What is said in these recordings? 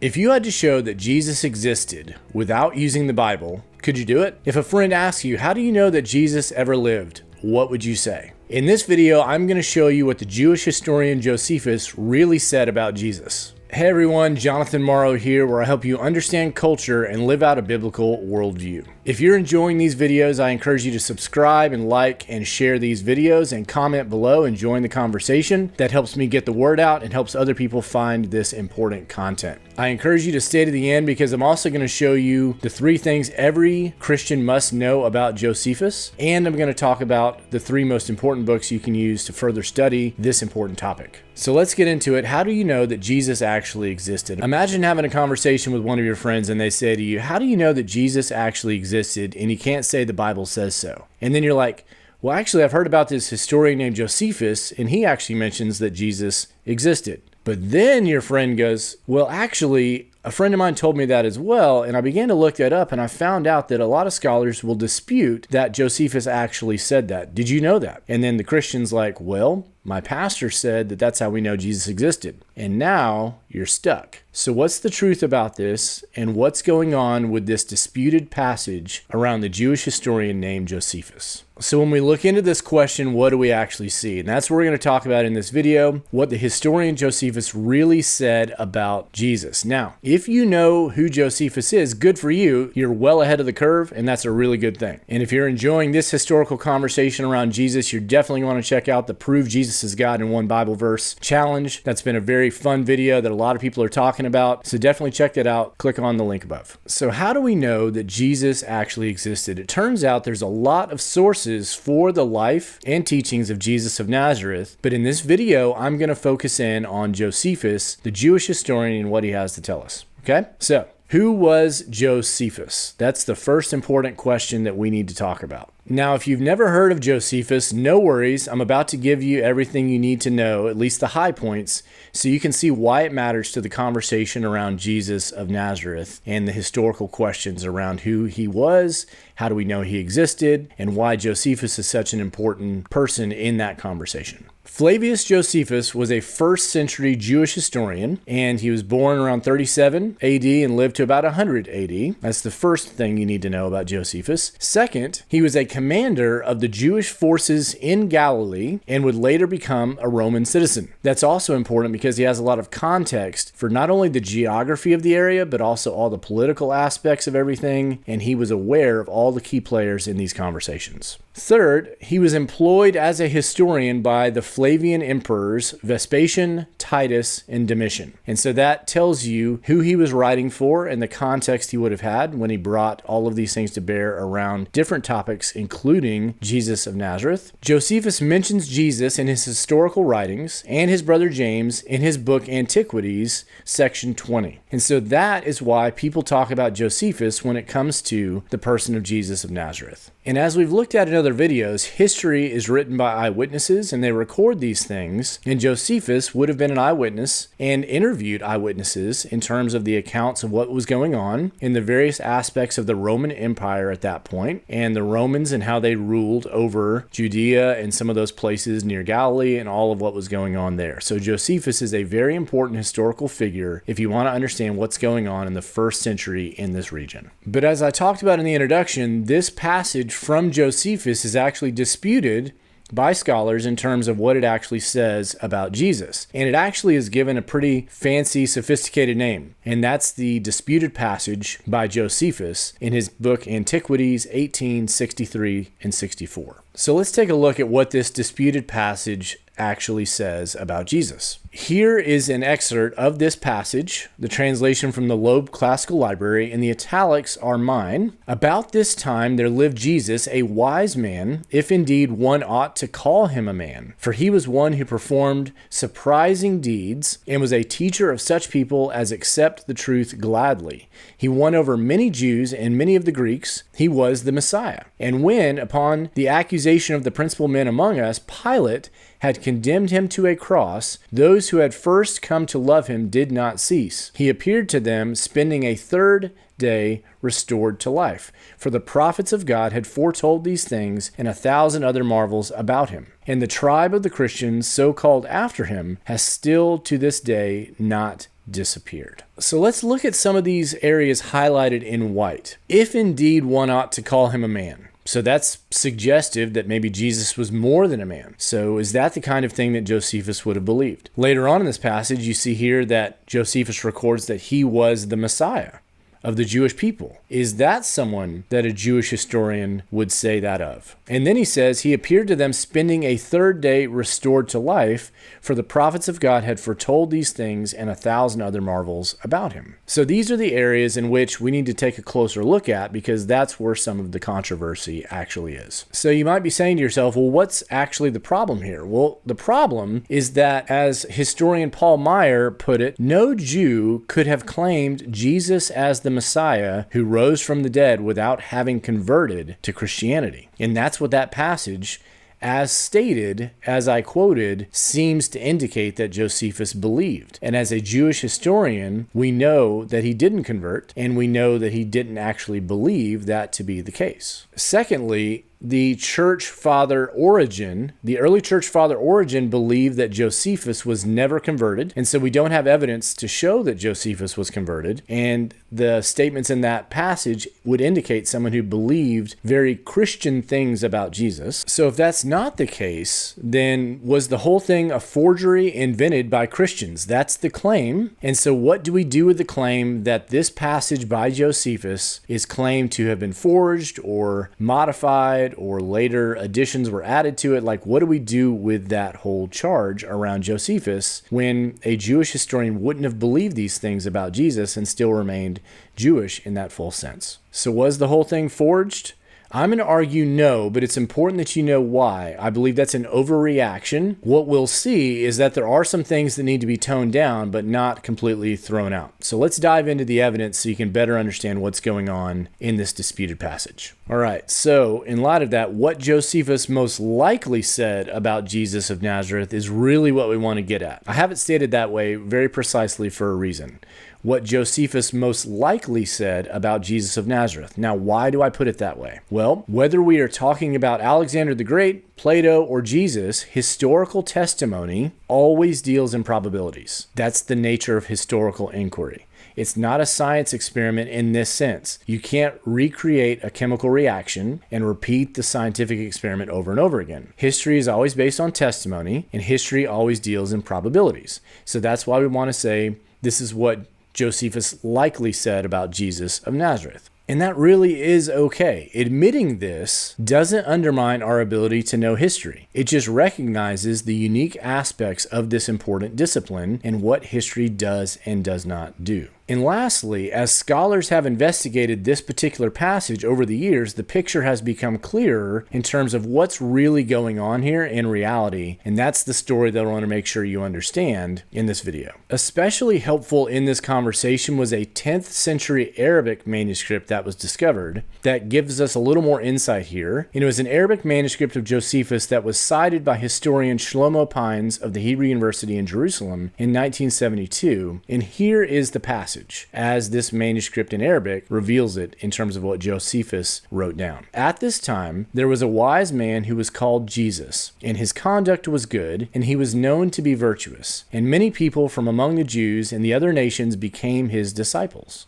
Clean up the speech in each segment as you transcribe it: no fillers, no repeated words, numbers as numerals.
If you had to show that Jesus existed without using the Bible, could you do it? If a friend asks you, how do you know that Jesus ever lived? What would you say? In this video, I'm going to show you what the Jewish historian Josephus really said about Jesus. Hey everyone, Jonathan Morrow here, where I help you understand culture and live out a biblical worldview. If you're enjoying these videos, I encourage you to subscribe and like and share these videos and comment below and join the conversation. That helps me get the word out and helps other people find this important content. I encourage you to stay to the end because I'm also going to show you the 3 things every Christian must know about Josephus, and I'm going to talk about the 3 most important books you can use to further study this important topic. So let's get into it. How do you know that Jesus actually existed? Imagine having a conversation with one of your friends and they say to you, how do you know that Jesus actually existed? And you can't say the Bible says so. And then you're like, well, actually, I've heard about this historian named Josephus, and he actually mentions that Jesus existed. But then your friend goes, well, actually, a friend of mine told me that as well, and I began to look that up, and I found out that a lot of scholars will dispute that Josephus actually said that. Did you know that? And then the Christian's like, well, my pastor said that that's how we know Jesus existed. And now you're stuck. So what's the truth about this, and what's going on with this disputed passage around the Jewish historian named Josephus? So when we look into this question, what do we actually see? And that's what we're going to talk about in this video, what the historian Josephus really said about Jesus. Now, if you know who Josephus is, good for you. You're well ahead of the curve, and that's a really good thing. And if you're enjoying this historical conversation around Jesus, you're definitely going to check out the Prove Jesus is God in One Bible Verse challenge. That's been a very fun video that a lot of people are talking about. So definitely check that out. Click on the link above. So how do we know that Jesus actually existed? It turns out there's a lot of sources for the life and teachings of Jesus of Nazareth, but in this video, I'm going to focus in on Josephus, the Jewish historian, and what he has to tell us. Okay? So, who was Josephus? That's the first important question that we need to talk about. Now, if you've never heard of Josephus, no worries. I'm about to give you everything you need to know, at least the high points, so you can see why it matters to the conversation around Jesus of Nazareth and the historical questions around who he was, how do we know he existed, and why Josephus is such an important person in that conversation. Flavius Josephus was a 1st century Jewish historian, and he was born around 37 AD and lived to about 100 AD. That's the first thing you need to know about Josephus. Second, he was a commander of the Jewish forces in Galilee and would later become a Roman citizen. That's also important because he has a lot of context for not only the geography of the area, but also all the political aspects of everything, and he was aware of all the key players in these conversations. Third, he was employed as a historian by the Flavian emperors Vespasian, Titus, and Domitian. And so that tells you who he was writing for and the context he would have had when he brought all of these things to bear around different topics, including Jesus of Nazareth. Josephus mentions Jesus in his historical writings and his brother James in his book Antiquities, section 20. And so that is why people talk about Josephus when it comes to the person of Jesus of Nazareth. And as we've looked at in other videos, history is written by eyewitnesses and they record these things. And Josephus would have been an eyewitness and interviewed eyewitnesses in terms of the accounts of what was going on in the various aspects of the Roman Empire at that point, and the Romans and how they ruled over Judea and some of those places near Galilee and all of what was going on there. So Josephus is a very important historical figure if you want to understand what's going on in the 1st century in this region. But as I talked about in the introduction, this passage from Josephus is actually disputed by scholars in terms of what it actually says about Jesus. And it actually is given a pretty fancy, sophisticated name. And that's the disputed passage by Josephus in his book Antiquities 18, 63, and 64. So let's take a look at what this disputed passage actually says about Jesus. Here is an excerpt of this passage, the translation from the Loeb Classical Library, and the italics are mine. About this time there lived Jesus, a wise man, if indeed one ought to call him a man, for he was one who performed surprising deeds, and was a teacher of such people as accept the truth gladly. He won over many Jews and many of the Greeks. He was the Messiah. And when, upon the accusation of the principal men among us, Pilate had condemned him to a cross, those who had first come to love him did not cease. He appeared to them, spending a 3rd day restored to life. For the prophets of God had foretold these things and 1,000 other marvels about him. And the tribe of the Christians, so called after him, has still to this day not disappeared. So let's look at some of these areas highlighted in white. If indeed one ought to call him a man. So that's suggestive that maybe Jesus was more than a man. So is that the kind of thing that Josephus would have believed? Later on in this passage, you see here that Josephus records that he was the Messiah of the Jewish people. Is that someone that a Jewish historian would say that of? And then he says, he appeared to them spending a third day restored to life, for the prophets of God had foretold these things and 1,000 other marvels about him. So these are the areas in which we need to take a closer look at, because that's where some of the controversy actually is. So you might be saying to yourself, well, what's actually the problem here? Well, the problem is that, as historian Paul Meyer put it, no Jew could have claimed Jesus as the Messiah who rose from the dead without having converted to Christianity. And that's what that passage, as stated, as I quoted, seems to indicate that Josephus believed. And as a Jewish historian, we know that he didn't convert, and we know that he didn't actually believe that to be the case. Secondly, the church father Origen, the early church father Origen, believed that Josephus was never converted, and so we don't have evidence to show that Josephus was converted, and the statements in that passage would indicate someone who believed very Christian things about Jesus. So if that's not the case, then was the whole thing a forgery invented by Christians? That's the claim. And so what do we do with the claim that this passage by Josephus is claimed to have been forged or modified, or later additions were added to it? Like, what do we do with that whole charge around Josephus when a Jewish historian wouldn't have believed these things about Jesus and still remained Jewish in that full sense? So was the whole thing forged? I'm going to argue no, but it's important that you know why. I believe that's an overreaction. What we'll see is that there are some things that need to be toned down, but not completely thrown out. So let's dive into the evidence so you can better understand what's going on in this disputed passage. All right, so in light of that, what Josephus most likely said about Jesus of Nazareth is really what we want to get at. I have it stated that way very precisely for a reason. What Josephus most likely said about Jesus of Nazareth. Now, why do I put it that way? Well, whether we are talking about Alexander the Great, Plato, or Jesus, historical testimony always deals in probabilities. That's the nature of historical inquiry. It's not a science experiment in this sense. You can't recreate a chemical reaction and repeat the scientific experiment over and over again. History is always based on testimony, and history always deals in probabilities. So that's why we want to say this is what Josephus likely said about Jesus of Nazareth. And that really is okay. Admitting this doesn't undermine our ability to know history. It just recognizes the unique aspects of this important discipline and what history does and does not do. And lastly, as scholars have investigated this particular passage over the years, the picture has become clearer in terms of what's really going on here in reality, and that's the story that I want to make sure you understand in this video. Especially helpful in this conversation was a 10th century Arabic manuscript that was discovered that gives us a little more insight here. And it was an Arabic manuscript of Josephus that was cited by historian Shlomo Pines of the Hebrew University in Jerusalem in 1972, and here is the passage as this manuscript in Arabic reveals it in terms of what Josephus wrote down. At this time, there was a wise man who was called Jesus, and his conduct was good, and he was known to be virtuous. And many people from among the Jews and the other nations became his disciples.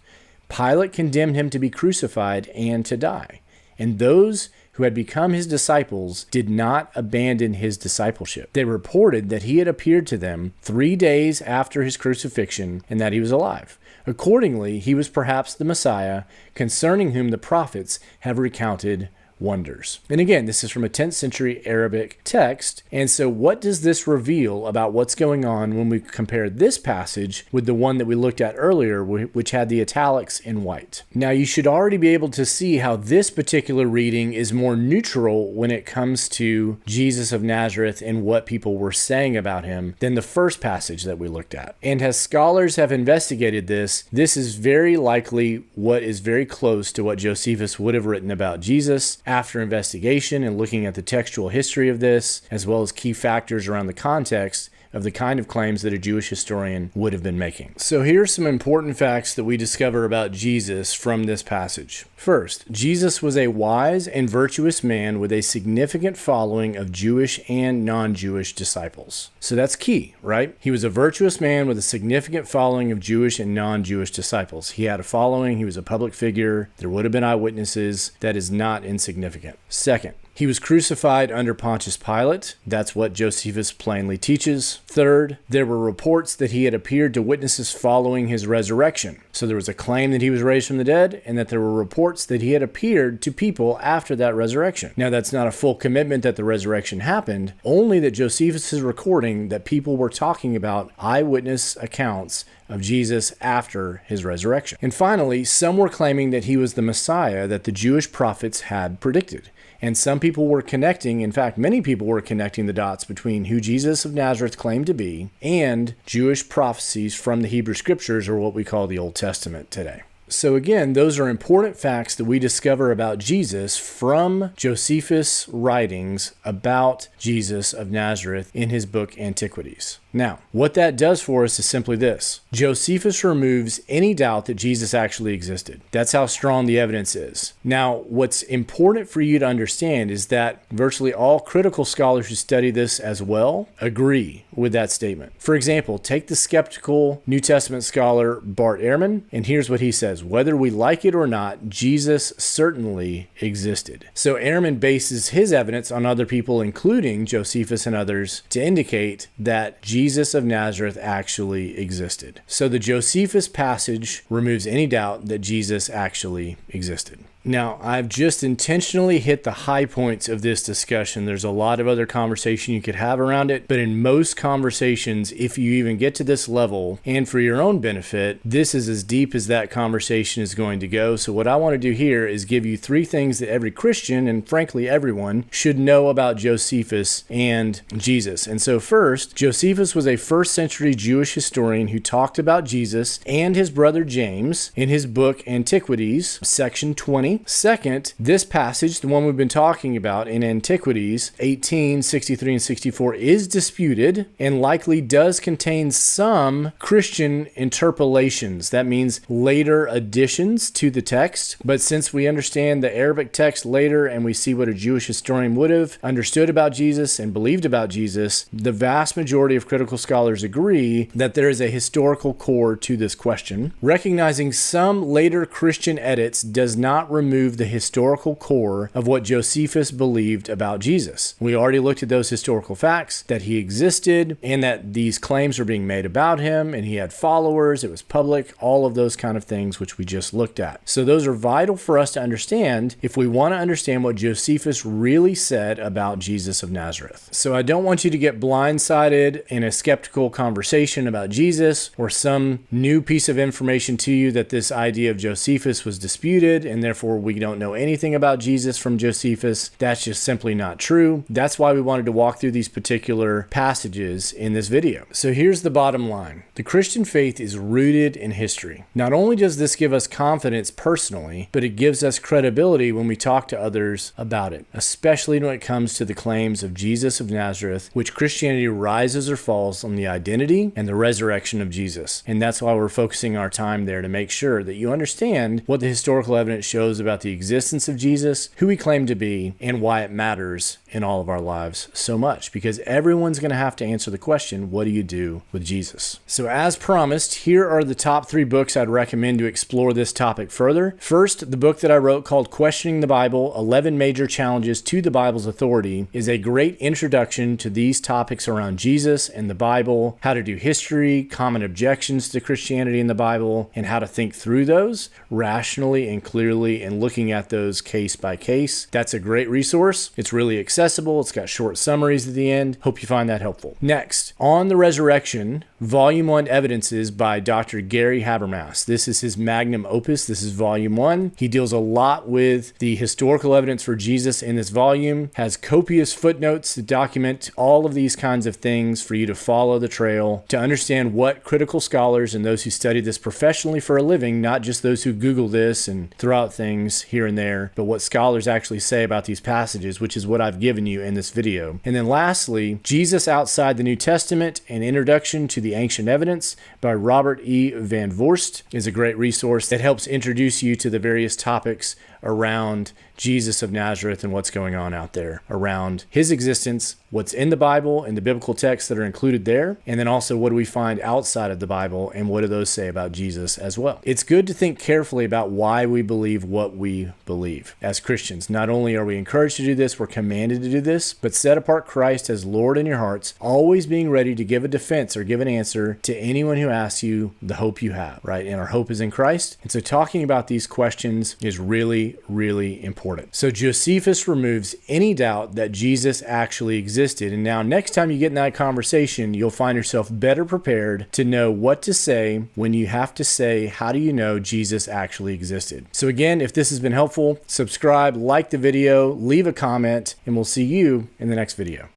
Pilate condemned him to be crucified and to die. And those who had become his disciples did not abandon his discipleship. They reported that he had appeared to them 3 days after his crucifixion and that he was alive. Accordingly, he was perhaps the Messiah, concerning whom the prophets have recounted wonders. And again, this is from a 10th century Arabic text. And so what does this reveal about what's going on when we compare this passage with the one that we looked at earlier, which had the italics in white? Now, you should already be able to see how this particular reading is more neutral when it comes to Jesus of Nazareth and what people were saying about him than the first passage that we looked at. And as scholars have investigated this, this is very likely what is very close to what Josephus would have written about Jesus. After investigation and looking at the textual history of this, as well as key factors around the context, of the kind of claims that a Jewish historian would have been making. So here are some important facts that we discover about Jesus from this passage. First, Jesus was a wise and virtuous man with a significant following of Jewish and non-Jewish disciples. So that's key, right? He was a virtuous man with a significant following of Jewish and non-Jewish disciples. He had a following. He was a public figure. There would have been eyewitnesses. That is not insignificant. Second, he was crucified under Pontius Pilate. That's what Josephus plainly teaches. Third, there were reports that he had appeared to witnesses following his resurrection. So there was a claim that he was raised from the dead, and that there were reports that he had appeared to people after that resurrection. Now, that's not a full commitment that the resurrection happened, only that Josephus is recording that people were talking about eyewitness accounts of Jesus after his resurrection. And finally, some were claiming that he was the Messiah that the Jewish prophets had predicted. And some people were connecting, in fact, many people were connecting the dots between who Jesus of Nazareth claimed to be and Jewish prophecies from the Hebrew Scriptures, or what we call the Old Testament today. So again, those are important facts that we discover about Jesus from Josephus' writings about Jesus of Nazareth in his book Antiquities. Now, what that does for us is simply this. Josephus removes any doubt that Jesus actually existed. That's how strong the evidence is. Now, what's important for you to understand is that virtually all critical scholars who study this as well agree with that statement. For example, take the skeptical New Testament scholar Bart Erman, and here's what he says. Whether we like it or not, Jesus certainly existed. So Erman bases his evidence on other people, including Josephus and others, to indicate that Jesus of Nazareth actually existed. So the Josephus passage removes any doubt that Jesus actually existed. Now, I've just intentionally hit the high points of this discussion. There's a lot of other conversation you could have around it, but in most conversations, if you even get to this level, and for your own benefit, this is as deep as that conversation is going to go. So what I want to do here is give you 3 things that every Christian, and frankly everyone, should know about Josephus and Jesus. And so first, Josephus was a first century Jewish historian who talked about Jesus and his brother James in his book Antiquities, section 20. Second, this passage, the one we've been talking about in Antiquities 18, 63, and 64, is disputed and likely does contain some Christian interpolations. That means later additions to the text. But since we understand the Arabic text later and we see what a Jewish historian would have understood about Jesus and believed about Jesus, the vast majority of critical scholars agree that there is a historical core to this question. Recognizing some later Christian edits does not remove the historical core of what Josephus believed about Jesus. We already looked at those historical facts, that he existed and that these claims were being made about him and he had followers, it was public, all of those kind of things which we just looked at. So those are vital for us to understand if we want to understand what Josephus really said about Jesus of Nazareth. So I don't want you to get blindsided in a skeptical conversation about Jesus or some new piece of information to you that this idea of Josephus was disputed and therefore we don't know anything about Jesus from Josephus. That's just simply not true. That's why we wanted to walk through these particular passages in this video. So here's the bottom line. The Christian faith is rooted in history. Not only does this give us confidence personally, but it gives us credibility when we talk to others about it, especially when it comes to the claims of Jesus of Nazareth, which Christianity rises or falls on the identity and the resurrection of Jesus. And that's why we're focusing our time there, to make sure that you understand what the historical evidence shows about the existence of Jesus, who he claimed to be, and why it matters in all of our lives so much, because everyone's going to have to answer the question, what do you do with Jesus? So as promised, here are the top 3 books I'd recommend to explore this topic further. First, the book that I wrote called Questioning the Bible, 11 Major Challenges to the Bible's Authority, is a great introduction to these topics around Jesus and the Bible, how to do history, common objections to Christianity in the Bible, and how to think through those rationally and clearly and looking at those case by case. That's a great resource. It's really accessible. It's got short summaries at the end. Hope you find that helpful. Next, On the Resurrection, Volume 1 Evidences by Dr. Gary Habermas. This is his magnum opus. This is Volume 1. He deals a lot with the historical evidence for Jesus in this volume, has copious footnotes that document all of these kinds of things for you to follow the trail, to understand what critical scholars and those who study this professionally for a living, not just those who Google this and throw out things, things here and there, but what scholars actually say about these passages, which is what I've given you in this video. And then lastly, Jesus Outside the New Testament, an Introduction to the Ancient Evidence by Robert E. Van Voorst is a great resource that helps introduce you to the various topics around Jesus of Nazareth and what's going on out there around his existence, what's in the Bible and the biblical texts that are included there, and then also what do we find outside of the Bible and what do those say about Jesus as well. It's good to think carefully about why we believe what we believe. As Christians, not only are we encouraged to do this, we're commanded to do this, but set apart Christ as Lord in your hearts, always being ready to give a defense or give an answer to anyone who asks you the hope you have, right? And our hope is in Christ. And so talking about these questions is really, really important. So Josephus removes any doubt that Jesus actually existed. And now next time you get in that conversation, you'll find yourself better prepared to know what to say when you have to say, how do you know Jesus actually existed? So again, if this has been helpful, subscribe, like the video, leave a comment, and we'll see you in the next video.